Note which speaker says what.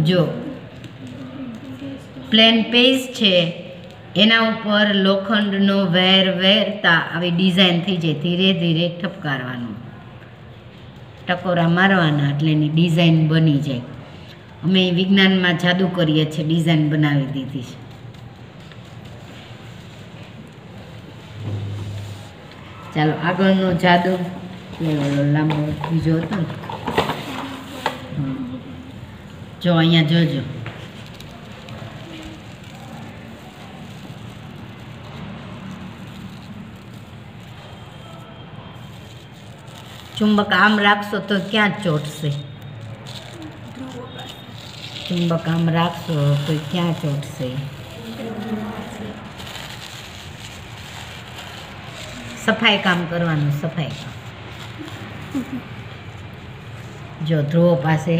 Speaker 1: જો plane page છે એના ઉપર લોખંડનો વેર વેરતા આવી ડિઝાઇન થઈ જાય. ધીરે ધીરે ઠપકારવાનું, ટકોરા મારવાના એટલે એની ડિઝાઇન બની જાય. અમે વિજ્ઞાનમાં જાદુ કરીએ છીએ, ડિઝાઇન બનાવી દીધી છે. ચાલો આગળનો જાદુ લાંબો બીજો હતો ને, જો અહીંયા જોજો. ચુંબક આમ રાખશો તો ક્યાં ચોટશે? ચુંબક આમ રાખશો તો ક્યાં ચોટશે? સફાઈ કામ કરવાનું, સફાઈ કામ. જો ધ્રુવ પાસે